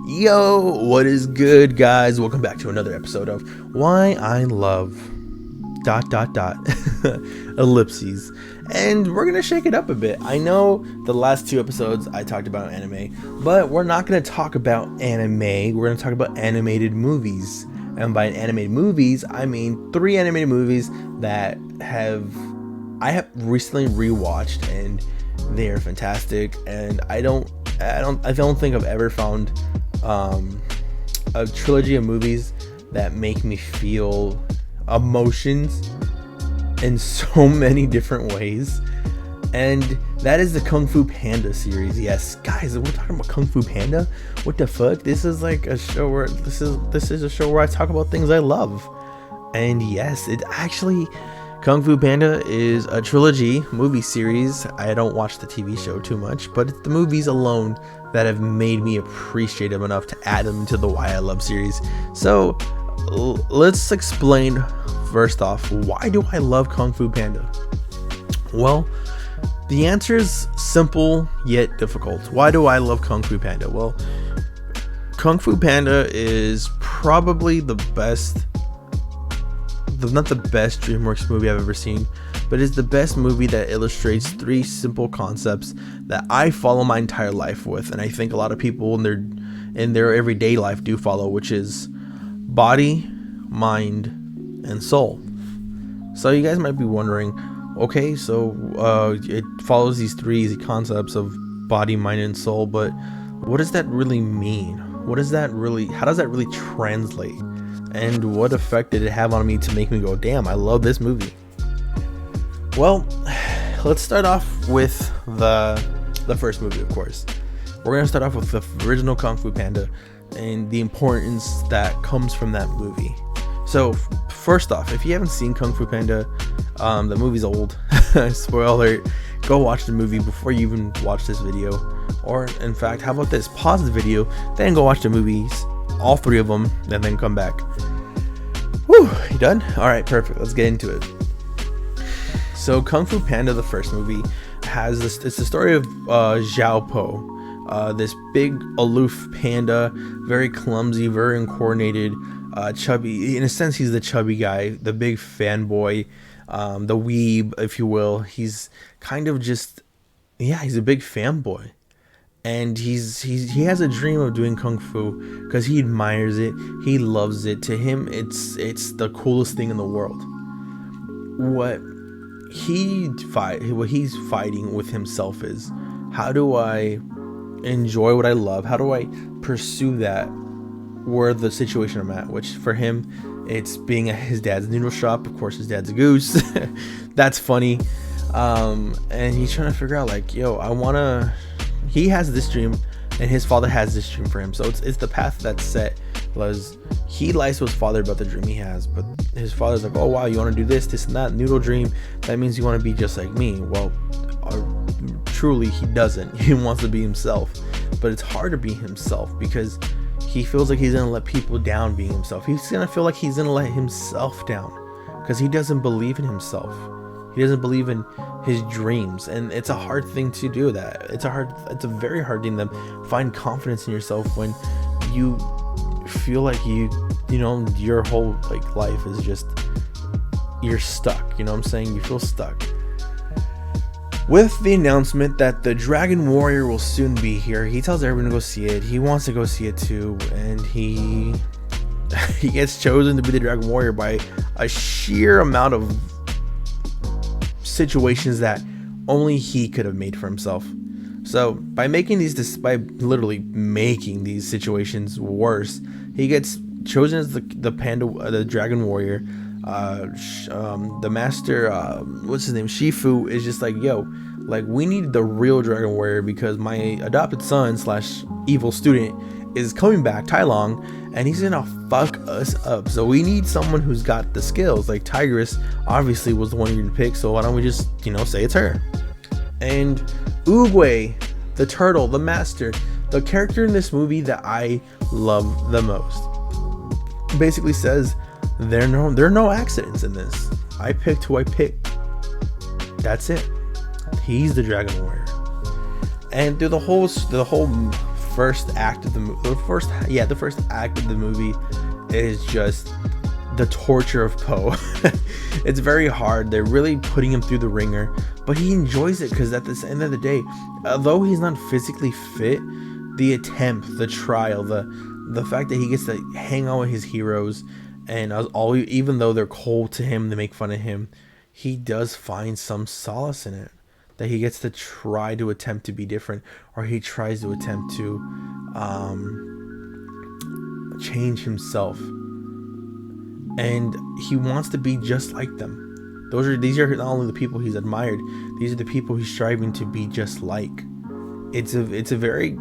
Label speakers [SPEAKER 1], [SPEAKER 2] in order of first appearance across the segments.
[SPEAKER 1] Yo, what is good, guys? Welcome back to another episode of Why I Love ... ellipses. And we're gonna shake it up a bit. I know the last two episodes I talked about anime, but we're not gonna talk about anime. We're gonna talk about animated movies. And by animated movies, I mean 3 animated movies that I have recently rewatched, and they are fantastic. And I don't think I've ever found a trilogy of movies that make me feel emotions in so many different ways, and that is the Kung Fu Panda series. Yes, guys, we're talking about Kung Fu Panda. What the fuck? This is like a show where this is a show where I talk about things I love. And yes, it actually, Kung Fu Panda is a trilogy movie series. I don't watch the TV show too much, but it's the movies alone that have made me appreciate them enough to add them to the Why I Love series. So let's explain first off, why do I love Kung Fu Panda? Well, the answer is simple yet difficult. Why do I love Kung Fu Panda? Well, Kung Fu Panda is probably the best, not the best DreamWorks movie I've ever seen, but it's the best movie that illustrates 3 simple concepts that I follow my entire life with, and I think a lot of people in their everyday life do follow, which is body, mind, and soul. So you guys might be wondering, okay, so it follows these 3 easy concepts of body, mind, and soul, but what does that really mean? How does that really translate? And what effect did it have on me to make me go, damn, I love this movie? Well, let's start off with the first movie, of course. We're going to start off with the original Kung Fu Panda and the importance that comes from that movie. So, first off, if you haven't seen Kung Fu Panda, the movie's old. Spoiler alert. Go watch the movie before you even watch this video. Or, in fact, how about this? Pause the video, then go watch the movies, all 3 of them, and then come back. Whew, you done? Alright, perfect. Let's get into it. So, Kung Fu Panda, the first movie, it's the story of Xiao Po, this big, aloof panda, very clumsy, very uncoordinated, chubby. In a sense, he's the chubby guy, the big fanboy, the weeb, if you will. He's kind of just, he's a big fanboy. And he has a dream of doing kung fu because he admires it, he loves it. To him, it's the coolest thing in the world. What he's fighting with himself is, how do I enjoy what I love? How do I pursue that where the situation I'm at? Which for him, it's being at his dad's noodle shop. Of course, his dad's a goose. That's funny. And he's trying to figure out, like, he has this dream and his father has this dream for him. So it's the path that's set, because he lies to his father about the dream he has, but his father's like, oh wow, you want to do this and that noodle dream, that means you want to be just like me. Well, truly he doesn't. He wants to be himself, but it's hard to be himself because he feels like he's gonna let people down being himself. He's gonna feel like he's gonna let himself down because he doesn't believe in himself. He doesn't believe in his dreams, and it's a hard thing to do that. It's a very hard thing to find confidence in yourself when you feel like your whole life is just, you're stuck. You know what I'm saying? You feel stuck. With the announcement that the Dragon Warrior will soon be here, he tells everyone to go see it. He wants to go see it too, and he gets chosen to be the Dragon Warrior by a sheer amount of situations that only he could have made for himself. So by literally making these situations worse, he gets chosen as the Dragon Warrior. The master, what's his name, Shifu, is just like, yo, we need the real Dragon Warrior because my adopted son / evil student is coming back, Tai Long, and he's gonna fuck us up. So we need someone who's got the skills. Like Tigress obviously was the one you're gonna pick, so why don't we just say it's her? And Oogway, the turtle, the master, the character in this movie that I love the most, basically says there are no accidents in this. I picked who I picked. That's it. He's the Dragon Warrior. And through the whole first act of the movie, the first act of the movie is just the torture of Poe. It's very hard. They're really putting him through the ringer, but he enjoys it because at the end of the day, although he's not physically fit, the attempt, the trial, the fact that he gets to hang out with his heroes, and even though they're cold to him, they make fun of him, he does find some solace in it. That he gets to try to attempt to be different, or he tries to attempt to change himself, and he wants to be just like them. These are not only the people he's admired; these are the people he's striving to be just like. It's a very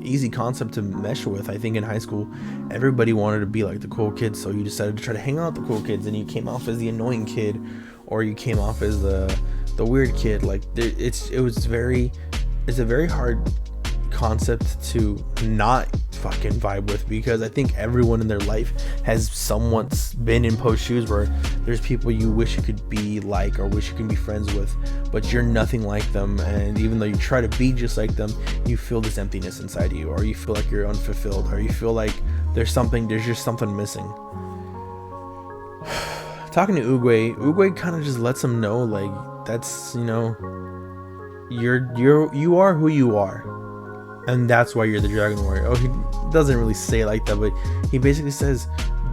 [SPEAKER 1] easy concept to mesh with. I think in high school, everybody wanted to be like the cool kids, so you decided to try to hang out with the cool kids, and you came off as the annoying kid, or you came off as the weird kid. Like it's a very hard concept to not fucking vibe with, because I think everyone in their life has somewhat been in Poe's shoes, where there's people you wish you could be like, or wish you could be friends with, but you're nothing like them, and even though you try to be just like them, you feel this emptiness inside you, or you feel like you're unfulfilled, or you feel like there's just something missing. Talking to Oogway kind of just lets him know, like, that's, you are who you are, and that's why you're the Dragon Warrior. Oh, he doesn't really say it like that, but he basically says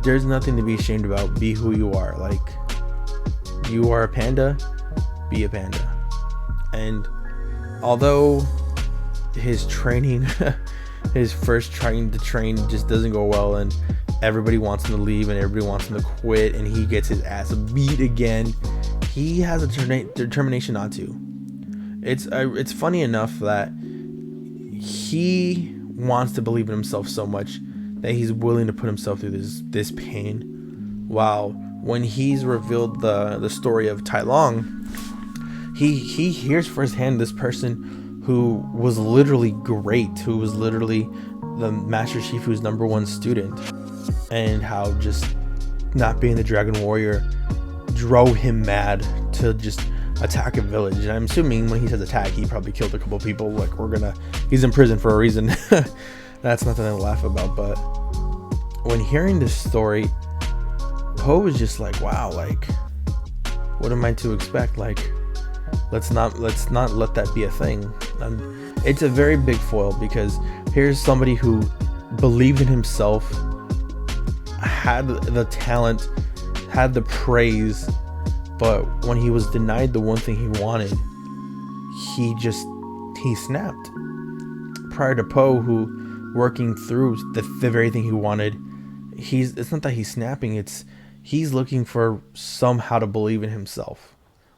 [SPEAKER 1] there's nothing to be ashamed about. Be who you are. Like, you are a panda, be a panda. And although his training his first trying to train just doesn't go well, and everybody wants him to leave and everybody wants him to quit, and he gets his ass beat again, he has a determination not to. It's funny enough that he wants to believe in himself so much that he's willing to put himself through this pain. While when he's revealed the story of Tai Long, he hears firsthand this person who was literally great, who was literally the Master Shifu's #1 student, and how just not being the Dragon Warrior drove him mad to just attack a village. And I'm assuming when he says attack, he probably killed a couple people. Like, he's in prison for a reason. That's nothing to laugh about. But when hearing this story, Poe was just like, wow, like, what am I to expect? Like, let's not let that be a thing. It's a very big foil, because here's somebody who believed in himself, had the talent, had the praise, but when he was denied the one thing he wanted, he snapped. Prior to Poe, who working through the very thing he wanted, it's not that he's snapping, he's looking for somehow to believe in himself.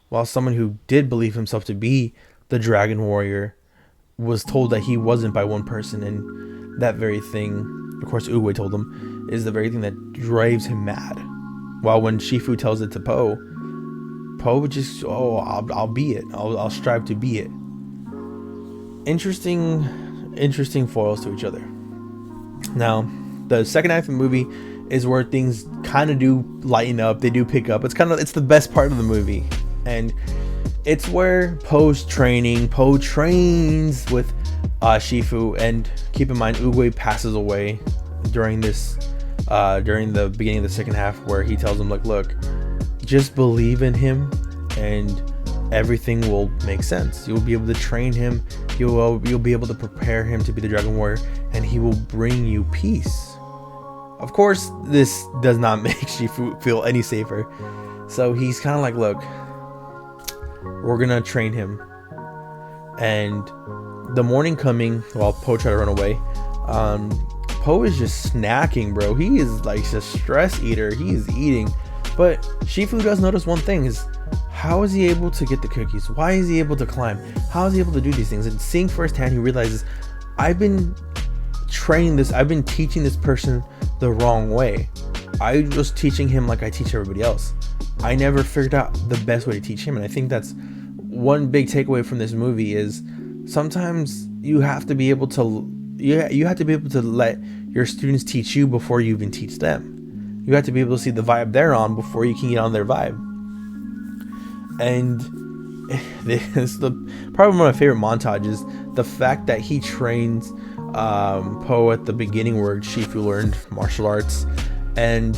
[SPEAKER 1] While someone who did believe himself to be the Dragon Warrior was told that he wasn't by one person, and that very thing, of course Oogway told him, is the very thing that drives him mad. While when Shifu tells it to Poe would just, I'll be it. I'll strive to be it. Interesting foils to each other. Now, the second half of the movie is where things kind of do lighten up. They do pick up. It's the best part of the movie, and it's where Poe's training. Poe trains with Shifu, and keep in mind, Oogway passes away during the beginning of the second half, where he tells him, like, look, just believe in him and everything will make sense. You'll be able to train him, you'll be able to prepare him to be the Dragon Warrior, and he will bring you peace. Of course, this does not make Shifu feel any safer, so he's kind of like, look, we're gonna train him. And the morning coming, while Poe tried to run away, Poe is just snacking, bro. He is like a stress eater. He is eating. But Shifu does notice one thing, is how is he able to get the cookies? Why is he able to climb? How is he able to do these things? And seeing firsthand, he realizes, I've been teaching this person the wrong way. I was teaching him like I teach everybody else. I never figured out the best way to teach him. And I think that's one big takeaway from this movie, is sometimes you have to be able to let your students teach you before you even teach them. You have to be able to see the vibe they're on before you can get on their vibe. And this is probably one of my favorite montages, the fact that he trains Po at the beginning where Shifu learned martial arts, and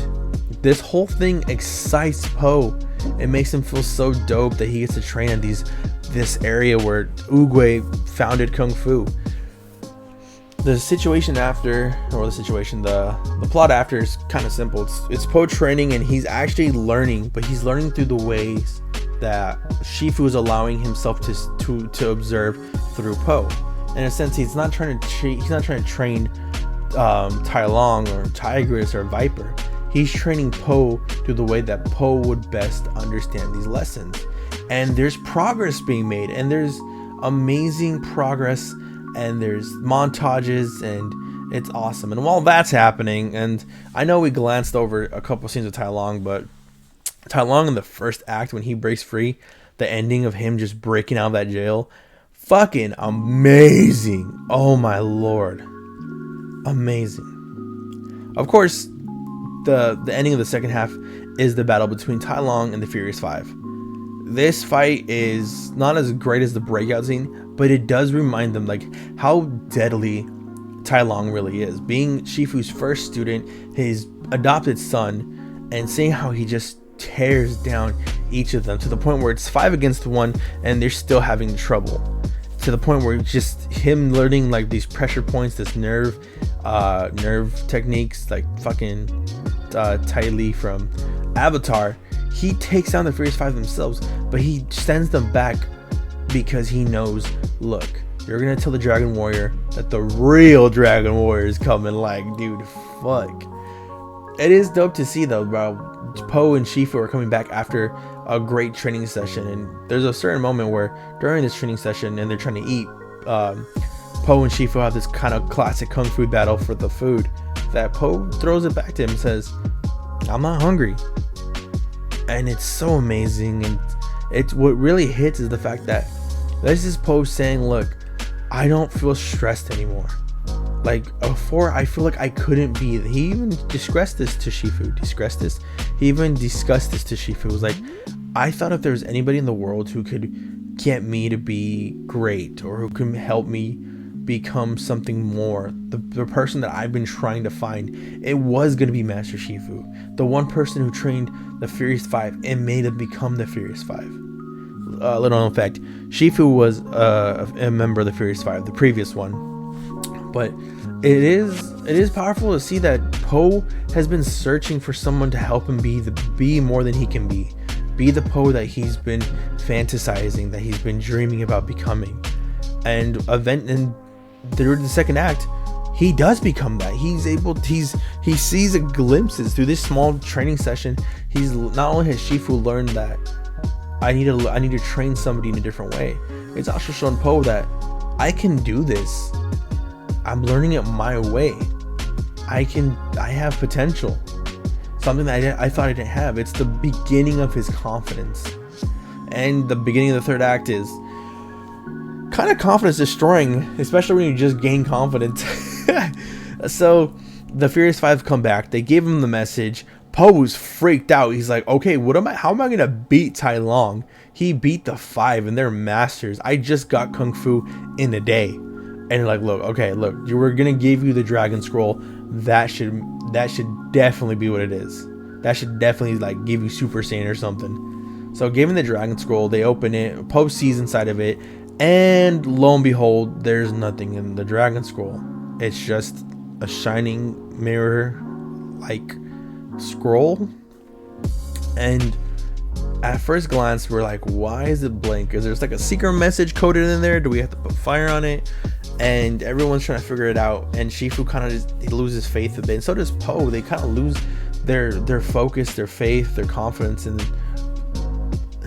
[SPEAKER 1] this whole thing excites Po. It makes him feel so dope that he gets to train at this area where Oogway founded Kung Fu. The situation after, or the plot after is kind of simple. It's Po training, and he's actually learning, but he's learning through the ways that Shifu is allowing himself to observe through Po. In a sense, he's not trying to train Tai Long or Tigress or Viper. He's training Po through the way that Po would best understand these lessons. And there's progress being made, and there's amazing progress, and there's montages, and it's awesome. And while that's happening, and I know we glanced over a couple scenes with Tai Long, but Tai Long in the first act, when he breaks free, the ending of him just breaking out of that jail, fucking amazing. Oh my lord. Amazing. Of course, the ending of the second half is the battle between Tai Long and the Furious Five. This fight is not as great as the breakout scene, but it does remind them like how deadly Tai Long really is. Being Shifu's first student, his adopted son, and seeing how he just tears down each of them to the point where it's 5 against 1 and they're still having trouble. To the point where just him learning like these pressure points, this nerve techniques, like fucking Tai Li from Avatar. He takes down the Furious Five themselves, but he sends them back because he knows, look, you're gonna tell the Dragon Warrior that the real Dragon Warrior is coming. Like, dude, fuck. It is dope to see though, bro. Po and Shifu are coming back after a great training session, and there's a certain moment where during this training session and they're trying to eat, Po and Shifu have this kind of classic kung fu battle for the food that Po throws it back to him and says, I'm not hungry. And it's so amazing, and it's what really hits is the fact that this is Po saying, look, I don't feel stressed anymore. Like before, I feel like I couldn't be. He even discussed this to Shifu. He even discussed this to Shifu. It was like, I thought if there was anybody in the world who could get me to be great, or who can help me become something more, the person that I've been trying to find, it was going to be Master Shifu. The one person who trained the Furious Five and made them become the Furious Five. Little known fact, Shifu was a member of the Furious Five, the previous one. But it is powerful to see that Po has been searching for someone to help him be more than he can be the Po that he's been fantasizing, that he's been dreaming about becoming. And through the second act, he does become that. He sees glimpses through this small training session. He's not only has Shifu learned that I need to train somebody in a different way, it's also shown Po that I can do this. I'm learning it my way. I have potential. Something that I thought I didn't have. It's the beginning of his confidence. And the beginning of the third act is kind of confidence destroying, especially when you just gain confidence. So the Furious Five come back. They give him the message. Po was freaked out. He's like, okay, how am I gonna beat Tai Long? He beat the Five and they're masters. I just got Kung Fu in a day. And you're like, look, we're gonna give you the Dragon Scroll. That should definitely be what it is. That should definitely like give you Super Saiyan or something. So given the Dragon Scroll, they open it. Po sees inside of it, and lo and behold, there's nothing in the Dragon Scroll. It's just a shining mirror like scroll. And at first glance, we're like, why is it blank? Is there like a secret message coded in there? Do we have to put fire on it? And everyone's trying to figure it out, and Shifu kind of he loses faith a bit, and so does Po. They kind of lose their focus, their faith, their confidence, and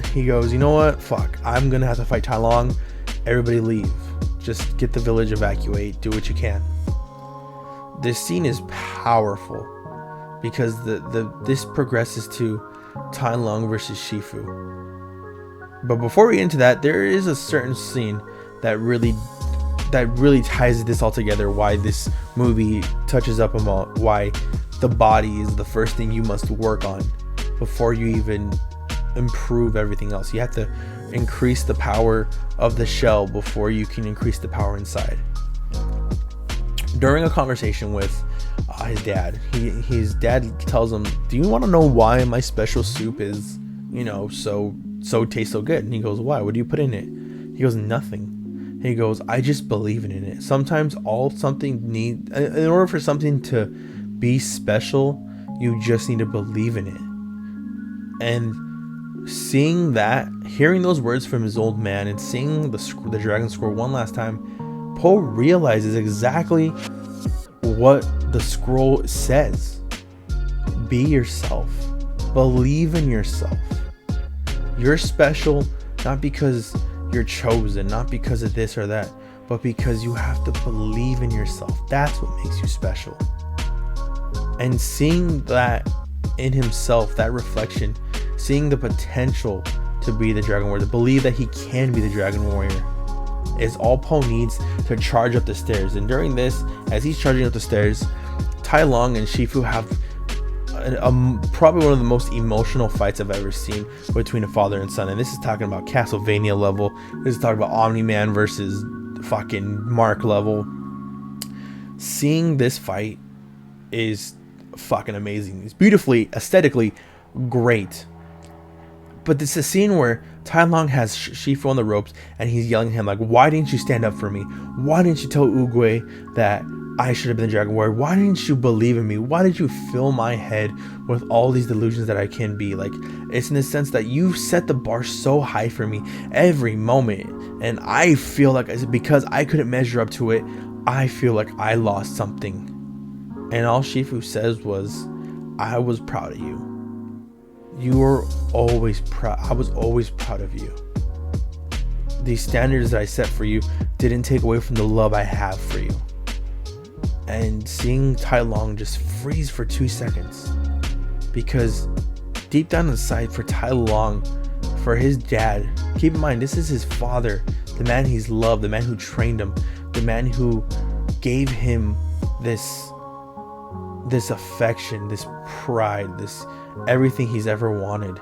[SPEAKER 1] he goes, you know what, fuck, I'm gonna have to fight Tai Long. Everybody leave, just get the village, evacuate, do what you can. This scene is powerful because this progresses to Tai Long versus Shifu. But before we get into that, there is a certain scene that really ties this all together, why this movie touches up about why the body is the first thing you must work on before you even improve everything else. You have to increase the power of the shell before you can increase the power inside. during a conversation with his dad, his dad tells him, "Do you want to know why my special soup is, so tastes so good?" And he goes, "Why? What do you put in it?" He goes, "Nothing." He goes, "I just believe in it. Sometimes in order for something to be special, you just need to believe in it." And seeing that, hearing those words from his old man, and seeing the dragon scroll one last time, Poe realizes exactly what the scroll says. Be yourself. Believe in yourself. You're special not because you're chosen, not because of this or that, but because you have to believe in yourself. That's what makes you special. And seeing that in himself, that reflection, seeing the potential to be the Dragon Warrior, to believe that he can be the Dragon Warrior, is all Poe needs to charge up the stairs. And during this, as he's charging up the stairs, Tai Lung and Shifu have probably one of the most emotional fights I've ever seen between a father and son. And this is talking about Castlevania level. This is talking about Omni-Man versus fucking Mark level. Seeing this fight is fucking amazing. It's beautifully, aesthetically great. But it's a scene where Tai Lung has Shifu on the ropes and he's yelling at him like, "Why didn't you stand up for me? Why didn't you tell Oogway that I should have been the Dragon Warrior? Why didn't you believe in me? Why did you fill my head with all these delusions that I can be?" Like, it's in the sense that you set the bar so high for me every moment, and I feel like because I couldn't measure up to it, I feel like I lost something. And all Shifu says was, "I was proud of you. You were always proud. I was always proud of you. These standards that I set for you didn't take away from the love I have for you." And seeing Tai Lung just freeze for 2 seconds, because deep down inside for Tai Lung, for his dad, keep in mind, this is his father, the man he's loved, the man who trained him, the man who gave him this affection, this pride, this everything he's ever wanted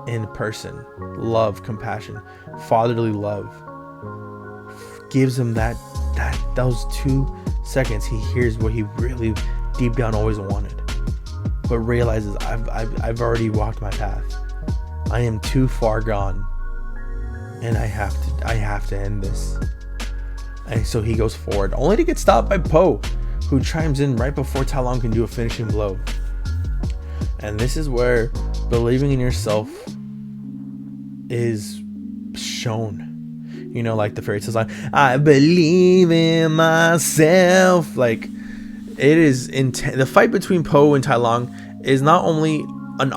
[SPEAKER 1] in a person. Love, compassion, fatherly love. Gives him those 2 seconds, he hears what he really deep down always wanted, but realizes I've already walked my path. I am too far gone, and I have to end this. And so he goes forward, only to get stopped by Poe, who chimes in right before Tai Lung can do a finishing blow. And this is where believing in yourself is shown. Like the fairy tale song, "I believe in myself." Like, it is intense. The fight between Poe and Tai Lung is not only not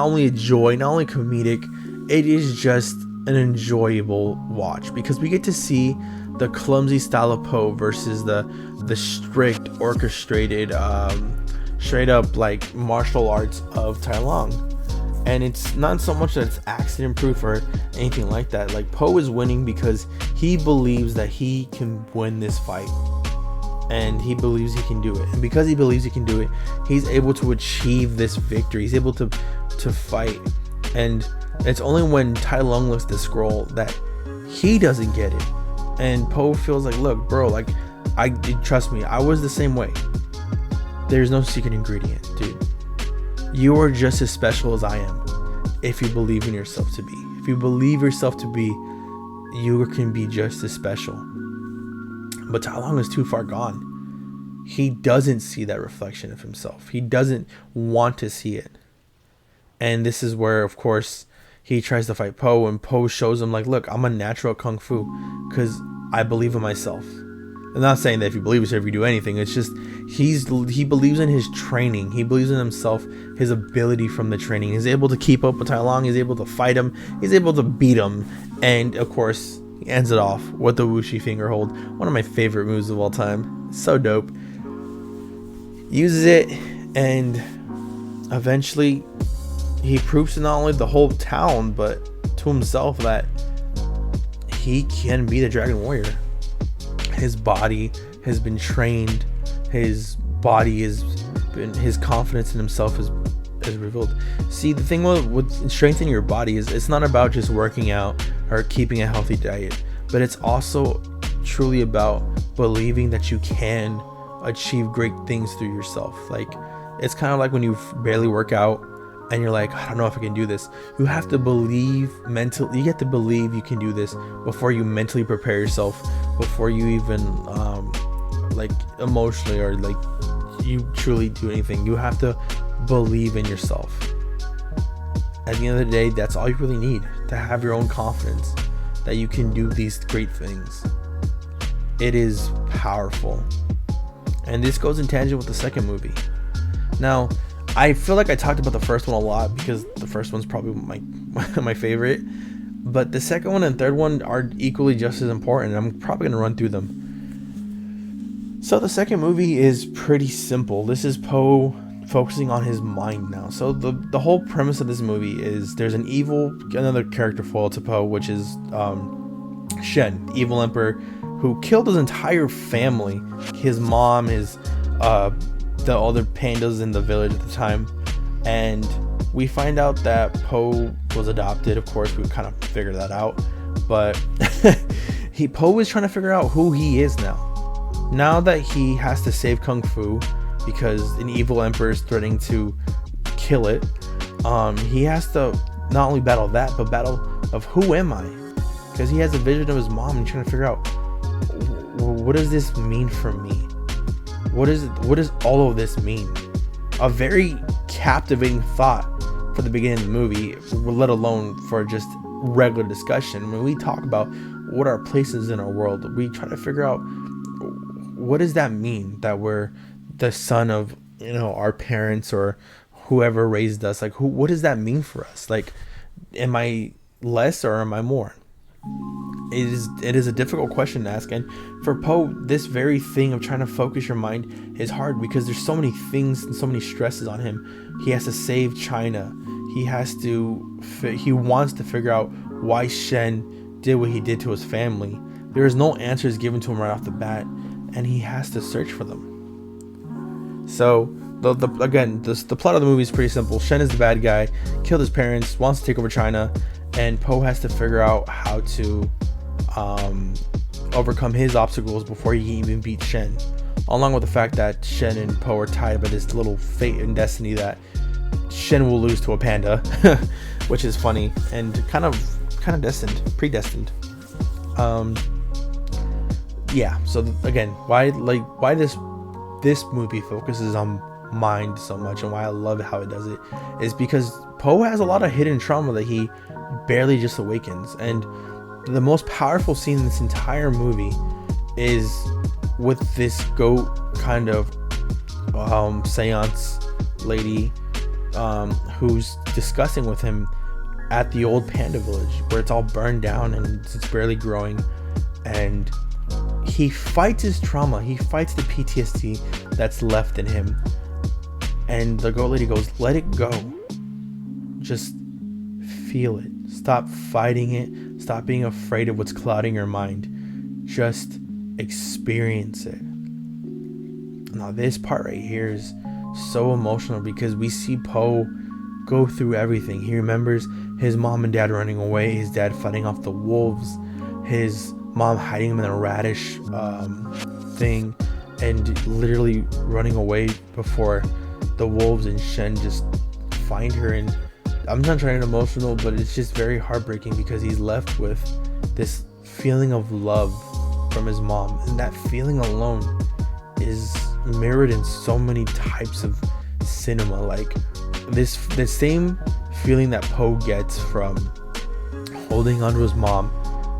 [SPEAKER 1] only a joy, not only comedic, it is just an enjoyable watch, because we get to see the clumsy style of Poe versus the strict, orchestrated, straight up like martial arts of Tai Lung. And it's not so much that it's accident proof or anything like that. Like, Poe is winning because he believes that he can win this fight, and he believes he can do it. And because he believes he can do it, he's able to achieve this victory. He's able to fight. And it's only when Tai Lung looks at the scroll that he doesn't get it. And Poe feels like, "Look, bro, like, trust me, I was the same way. There's no secret ingredient, dude. You are just as special as I am if you believe in yourself to be. If you believe yourself to be, you can be just as special." But Tai Lung is too far gone. He doesn't see that reflection of himself. He doesn't want to see it. And this is where, of course, he tries to fight Poe, and Poe shows him like, "Look, I'm a natural kung fu because I believe in myself." I'm not saying that if you believe in yourself, you do anything. It's just he believes in his training. He believes in himself, his ability from the training. He's able to keep up with Tai Lung. He's able to fight him. He's able to beat him. And of course, he ends it off with the Wuxi finger hold. One of my favorite moves of all time. So dope. Uses it, and eventually he proves to not only the whole town, but to himself that he can be the Dragon Warrior. His body has been trained. His confidence in himself is revealed. See, the thing with strengthening your body is it's not about just working out or keeping a healthy diet, but it's also truly about believing that you can achieve great things through yourself. Like, it's kind of like when you barely work out and you're like, I don't know if I can do this. You have to believe mentally. You have to believe you can do this before you mentally prepare yourself, before you even like emotionally or like you truly do anything. You have to believe in yourself. At the end of the day, that's all you really need, to have your own confidence that you can do these great things. It is powerful. And this goes in tangent with the second movie. Now, I feel like I talked about the first one a lot because the first one's probably my favorite. But the second one and third one are equally just as important. I'm probably going to run through them. So the second movie is pretty simple. This is Poe focusing on his mind now. So the whole premise of this movie is there's another character foil to Poe, which is Shen, the evil emperor, who killed his entire family, his mom, his the other pandas in the village at the time. And we find out that Poe was adopted. Of course, we kind of figured that out, but Poe is trying to figure out who he is now that he has to save Kung Fu because an evil emperor is threatening to kill it. He has to not only battle that, but battle of who am I, because he has a vision of his mom and trying to figure out, what does this mean for me? What does all of this mean? A very captivating thought for the beginning of the movie, let alone for just regular discussion. When we talk about what our places in our world, we try to figure out, what does that mean that we're the son of, our parents or whoever raised us? Like, what does that mean for us? Like, am I less or am I more? It is a difficult question to ask, and for Poe, this very thing of trying to focus your mind is hard because there's so many things and so many stresses on him. He has to save China. He wants to figure out why Shen did what he did to his family. There is no answers given to him right off the bat, and he has to search for them. So the plot of the movie is pretty simple. Shen is the bad guy, killed his parents, wants to take over China, and Poe has to figure out how to overcome his obstacles before he can even beat Shen, along with the fact that Shen and Poe are tied by this little fate and destiny that Shen will lose to a panda, which is funny and kind of predestined. So again, why this movie focuses on mind so much and why I love how it does it is because Poe has a lot of hidden trauma that he barely just awakens, and the most powerful scene in this entire movie is with this goat kind of seance lady who's discussing with him at the old panda village where it's all burned down and it's barely growing, and he fights his trauma, he fights the PTSD that's left in him, and the goat lady goes, let it go, just feel it, stop fighting it, stop being afraid of what's clouding your mind, just experience it. Now this part right here is so emotional because we see Poe go through everything. He remembers his mom and dad running away, his dad fighting off the wolves, his mom hiding him in a radish thing and literally running away before the wolves and Shen just find her. And I'm not trying to get emotional, but it's just very heartbreaking because he's left with this feeling of love from his mom, and that feeling alone is mirrored in so many types of cinema. Like the same feeling that Poe gets from holding onto his mom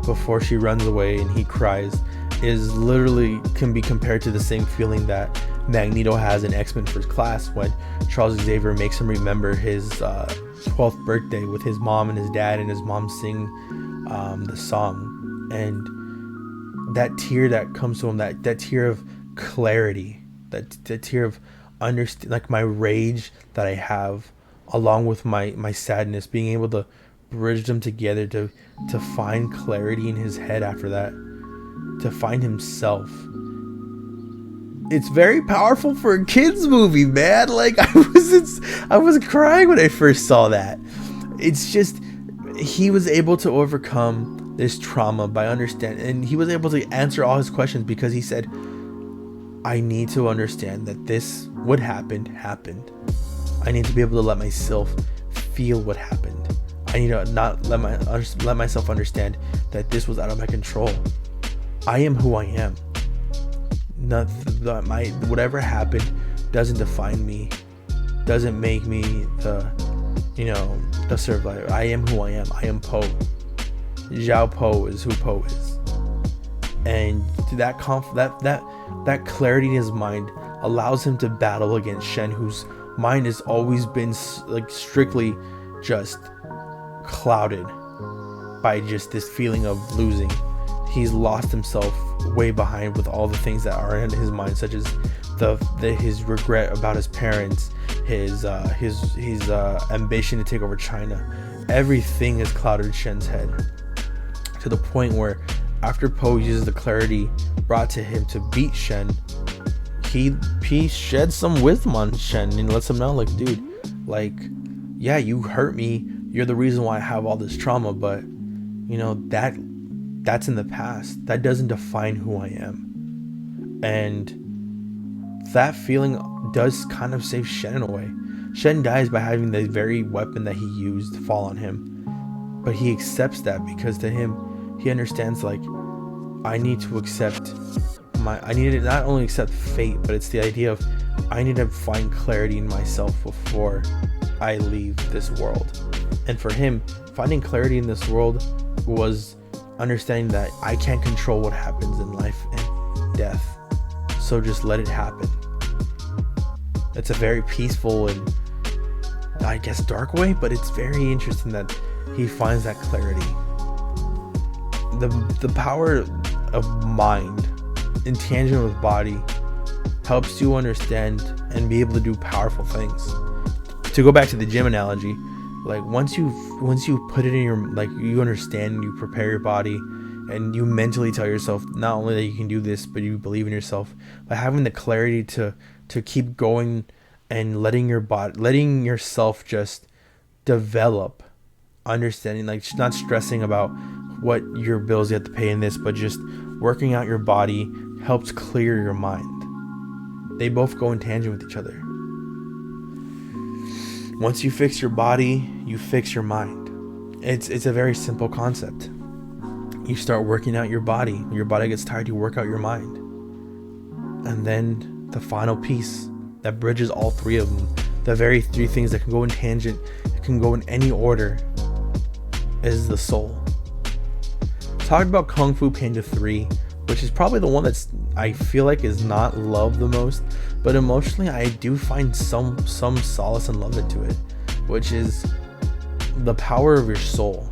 [SPEAKER 1] before she runs away and he cries is literally can be compared to the same feeling that Magneto has in X-Men First Class when Charles Xavier makes him remember his 12th birthday with his mom and his dad, and his mom sing the song, and that tear that comes to him, that tear of clarity, that tear of understand, like my rage that I have along with my sadness, being able to bridge them together to find clarity in his head after that, to find himself. It's very powerful for a kids movie, man. Like I was crying when I first saw that. It's just, he was able to overcome this trauma by understanding, and he was able to answer all his questions because he said, I need to understand that this, what happened. I need to be able to let myself feel what happened. I need to not let myself understand that this was out of my control. I am who I am. Whatever happened doesn't define me, doesn't make me the survivor. I am who I am. I am Po. Zhao Po is who Po is. And that clarity in his mind allows him to battle against Shen, whose mind has always been like strictly just clouded by just this feeling of losing. He's lost himself way behind with all the things that are in his mind, such as his regret about his parents, his ambition to take over China. Everything has clouded Shen's head to the point where, after Po uses the clarity brought to him to beat Shen, he sheds some wisdom on Shen and lets him know, like, dude, like, yeah, you hurt me. You're the reason why I have all this trauma, but that's in the past. That doesn't define who I am. And that feeling does kind of save Shen in a way. Shen dies by having the very weapon that he used fall on him. But he accepts that because to him, he understands, like, I need to not only accept fate, but it's the idea of I need to find clarity in myself before I leave this world. And for him, finding clarity in this world was understanding that I can't control what happens in life and death, so just let it happen. It's a very peaceful and, I guess, dark way, but it's very interesting that he finds that clarity. The power of mind in tangent with body helps you understand and be able to do powerful things. To go back to the gym analogy, like once you put it in your, like, you understand, you prepare your body, and you mentally tell yourself not only that you can do this, but you believe in yourself, by having the clarity to keep going and letting yourself just develop, understanding, like, not stressing about what your bills you have to pay in this, but just working out your body helps clear your mind. They both go in tangent with each other. Once you fix your body, you fix your mind. It's a very simple concept. You start working out your body. When your body gets tired, you work out your mind. And then the final piece that bridges all three of them, the very three things that can go in tangent, it can go in any order, is the soul. Talked about Kung Fu Panda 3, which is probably the one that's, I feel like, is not loved the most, but emotionally I do find some solace and love into it, which is the power of your soul.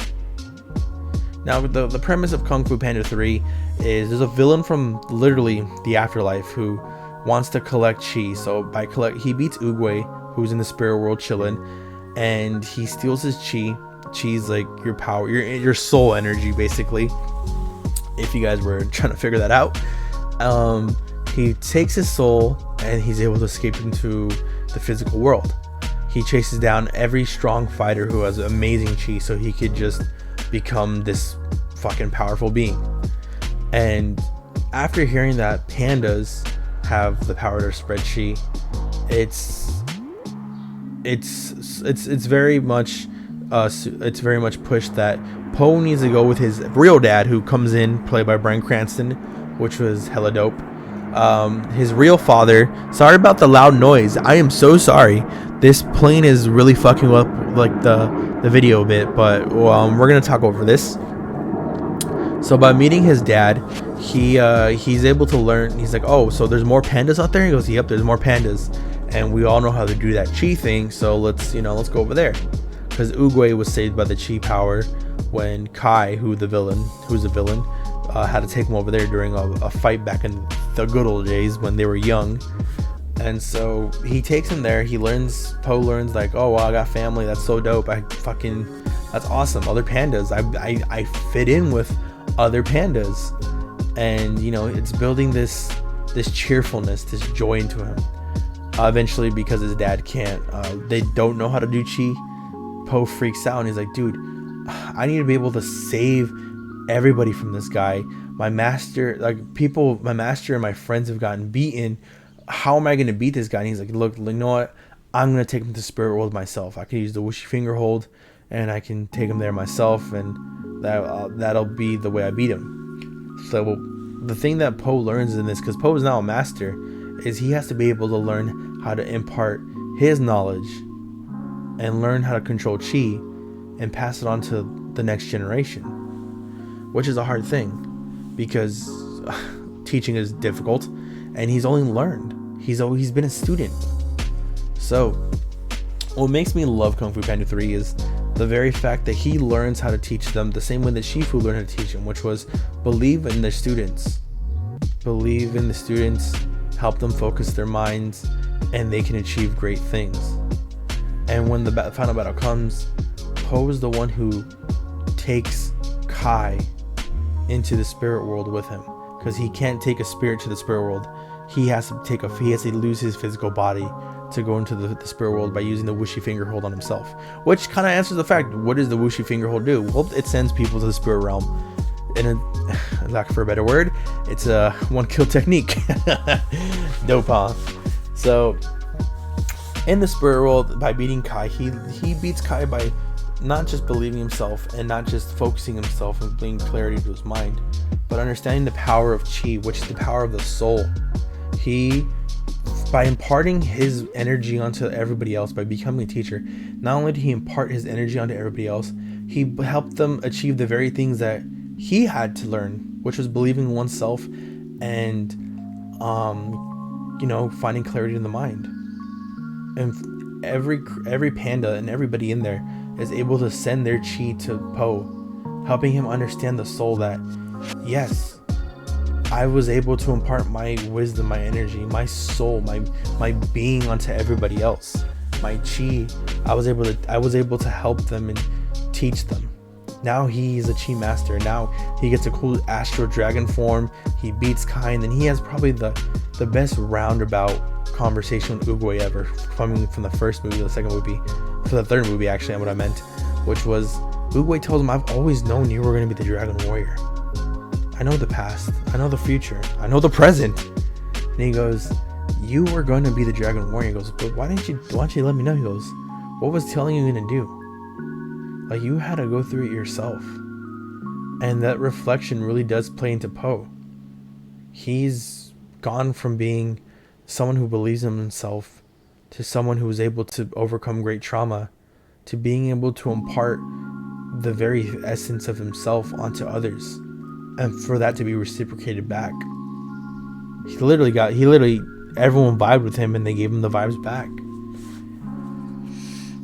[SPEAKER 1] Now, the premise of Kung Fu Panda 3 is there's a villain from literally the afterlife who wants to collect chi. So he beats Oogway, who's in the spirit world chilling, and he steals his chi. Chi's like your power, your soul energy, basically, if you guys were trying to figure that out. He takes his soul and he's able to escape into the physical world. He chases down every strong fighter who has amazing chi, so he could just become this fucking powerful being. And after hearing that pandas have the power to spread chi, it's very much pushed that Po needs to go with his real dad, who comes in, played by Bryan Cranston, which was hella dope. His real father. Sorry about the loud noise. I am so sorry. This plane is really fucking up, like, the video a bit, but we're gonna talk over this. So by meeting his dad, he's able to learn. He's like, oh, so there's more pandas out there? He goes, yep, there's more pandas, and we all know how to do that chi thing, so let's go over there. Because Oogway was saved by the chi power when Kai, who's a villain, had to take him over there during a fight back in the good old days when they were young. And so he takes him there. Po learns, like, oh, well, I got family. That's so dope. That's awesome. Other pandas. I fit in with other pandas. And, it's building this cheerfulness, this joy into him. Eventually, because his dad can't, they don't know how to do chi, Po freaks out and he's like, dude, I need to be able to save everybody from this guy. My master and my friends have gotten beaten. How am I going to beat this guy? And he's like, look, you know what? I'm going to take him to the spirit world myself. I can use the whooshy finger hold, and I can take him there myself, and that'll be the way I beat him. So the thing that Poe learns in this, because Poe is now a master, is he has to be able to learn how to impart his knowledge and learn how to control chi and pass it on to the next generation, which is a hard thing because teaching is difficult, and he's only learned. He's been a student. So what makes me love Kung Fu Panda 3 is the very fact that he learns how to teach them the same way that Shifu learned how to teach him, which was believe in the students. Believe in the students, help them focus their minds, and they can achieve great things. And when the final battle comes, Poe is the one who takes Kai into the spirit world with him, because he can't take a spirit to the spirit world. He has to lose his physical body to go into the spirit world by using the whooshy finger hold on himself, which kind of answers the fact, what does the whooshy finger hold do? Well, it sends people to the spirit realm. In a lack for a better word, it's a one kill technique. Dope, huh? So in the spirit world, by beating Kai, he beats Kai by not just believing himself and not just focusing himself and bringing clarity to his mind, but understanding the power of chi, which is the power of the soul. By imparting his energy onto everybody else, by becoming a teacher, not only did he impart his energy onto everybody else, he helped them achieve the very things that he had to learn, which was believing in oneself and finding clarity in the mind. And every panda and everybody in there is able to send their chi to Poe, helping him understand the soul that, yes, I was able to impart my wisdom, my energy, my soul, my being onto everybody else. My chi, I was able to help them and teach them. Now he's a chi master. Now he gets a cool astral dragon form. He beats Kai, and then he has probably the best roundabout conversation with Oogway ever, coming from the first movie to the second movie, for the third movie actually, what I meant, which was Oogway tells him, I've always known you were going to be the Dragon Warrior. I know the past, I know the future, I know the present. And he goes, you were going to be the Dragon Warrior. He goes, but why don't you let me know? He goes, what was telling you going to do? Like, you had to go through it yourself. And that reflection really does play into Poe. He's gone from being someone who believes in himself to someone who is able to overcome great trauma, to being able to impart the very essence of himself onto others, and for that to be reciprocated back. Everyone vibed with him, and they gave him the vibes back.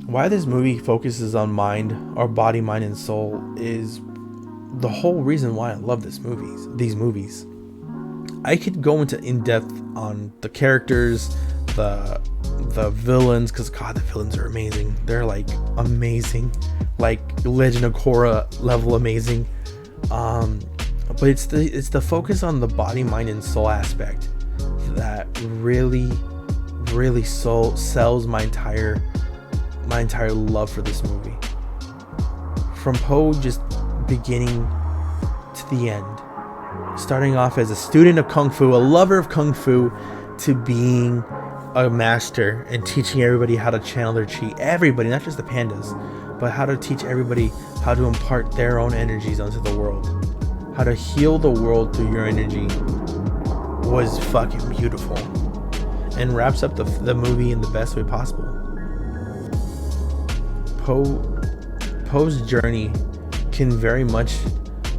[SPEAKER 1] Why this movie focuses on mind, our body, mind, and soul, is the whole reason why I love these movies. I could go into in-depth on the characters, the villains, because God, the villains are amazing. They're like amazing, like Legend of Korra level amazing. But it's the focus on the body, mind, and soul aspect that really sells my entire love for this movie. From Poe just beginning to the end, starting off as a student of Kung Fu, a lover of Kung Fu, to being a master and teaching everybody how to channel their chi. Everybody, not just the pandas, but how to teach everybody how to impart their own energies onto the world. How to heal the world through your energy was fucking beautiful. And wraps up the movie in the best way possible. Poe's journey can very much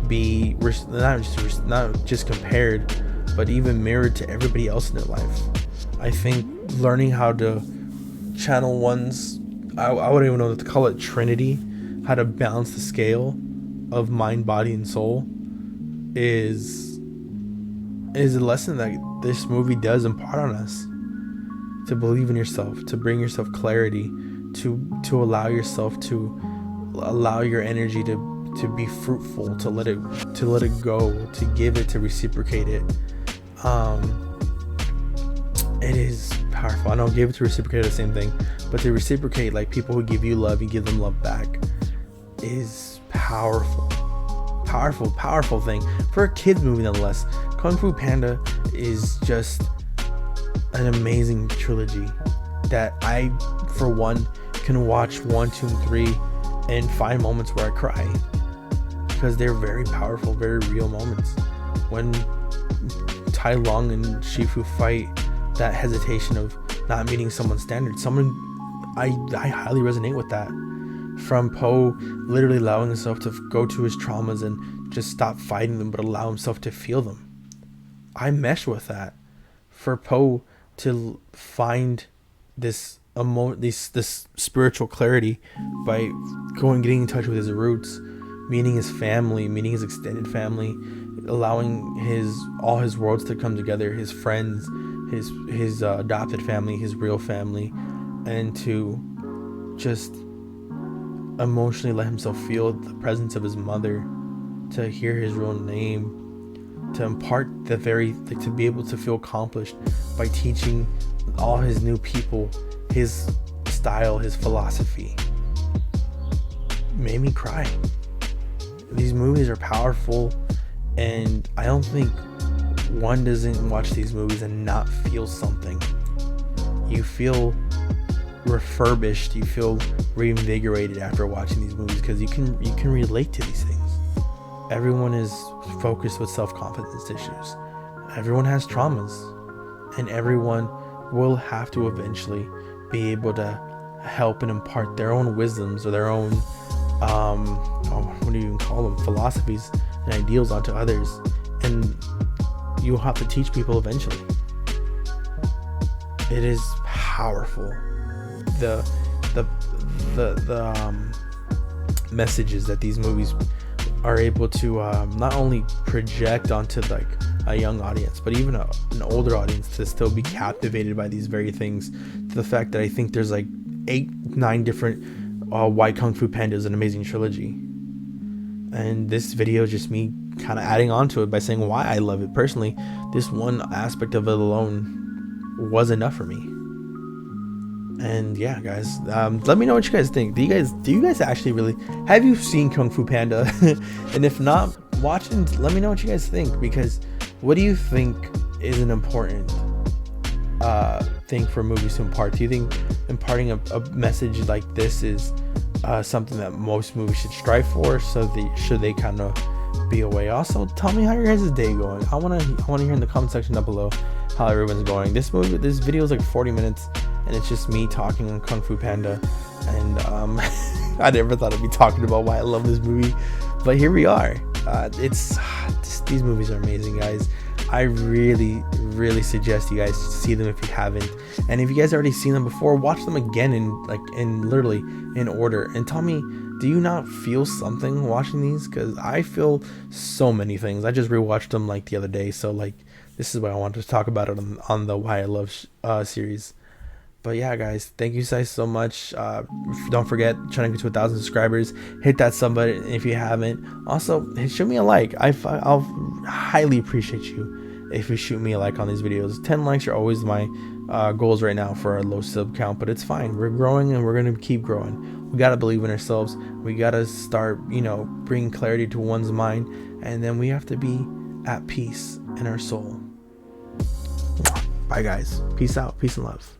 [SPEAKER 1] be not just compared, but even mirrored to everybody else in their life. I think learning how to channel one's, I wouldn't even know what to call it, trinity, how to balance the scale of mind, body, and soul is a lesson that this movie does impart on us. To believe in yourself, to bring yourself clarity, to allow yourself to allow your energy to be fruitful, to let it go, to give it, to reciprocate it. It is powerful. I know give it to reciprocate the same thing, but to reciprocate, like people who give you love, you give them love back, is powerful. powerful thing for a kids movie nonetheless. Kung Fu Panda is just an amazing trilogy that I, for one, can watch 1, 2, and 3 and find moments where I cry, because they're very powerful, very real moments. When Tai Lung and Shifu fight, that hesitation of not meeting someone's standards, I highly resonate with that. From Po literally allowing himself to go to his traumas and just stop fighting them, but allow himself to feel them. I mesh with that. For Po to find this spiritual clarity by getting in touch with his roots, meeting his family, meeting his extended family, allowing all his worlds to come together, his friends, his adopted family, his real family, and to just emotionally let himself feel the presence of his mother, to hear his real name, to impart to be able to feel accomplished by teaching all his new people his style, his philosophy. Made me cry. These movies are powerful, and I don't think one doesn't watch these movies and not feel something. You feel refurbished, you feel reinvigorated after watching these movies, because you can relate to these things. Everyone is focused with self-confidence issues. Everyone has traumas, and everyone will have to eventually be able to help and impart their own wisdoms or their own what do you even call them, philosophies and ideals onto others, and you'll have to teach people eventually. It is powerful, the messages that these movies are able to not only project onto like a young audience, but even an older audience, to still be captivated by these very things, to the fact that I think there's like 8-9 different why Kung Fu Panda is an amazing trilogy. And this video is just me kind of adding on to it by saying why I love it personally. This one aspect of it alone was enough for me. And yeah, guys, let me know what you guys think. Do you guys actually really, have you seen Kung Fu Panda? And if not, watching, let me know what you guys think, because what do you think is an important thing for movies to impart? Do you think imparting a message like this is something that most movies should strive for? So should they kind of be away? Also, tell me how your guys' day going. I want to hear in the comment section down below how everyone's going. This video is like 40 minutes, and it's just me talking on Kung Fu Panda, and I never thought I'd be talking about why I love this movie, but here we are. These movies are amazing, guys. I really suggest you guys see them if you haven't, and if you guys already seen them before, watch them again in literally in order, and tell me, do you not feel something watching these? Because I feel so many things. I just rewatched them like the other day, so like this is what I wanted to talk about it on the Why I Love series. But yeah, guys, thank you guys so much. Don't forget, trying to get to 1,000 subscribers. Hit that sub button if you haven't. Also, shoot me a like. I'll highly appreciate you if you shoot me a like on these videos. 10 likes are always my goals right now for a low sub count, but it's fine. We're growing, and we're going to keep growing. We got to believe in ourselves. We got to start, bringing clarity to one's mind, and then we have to be at peace in our soul. Bye, guys. Peace out. Peace and love.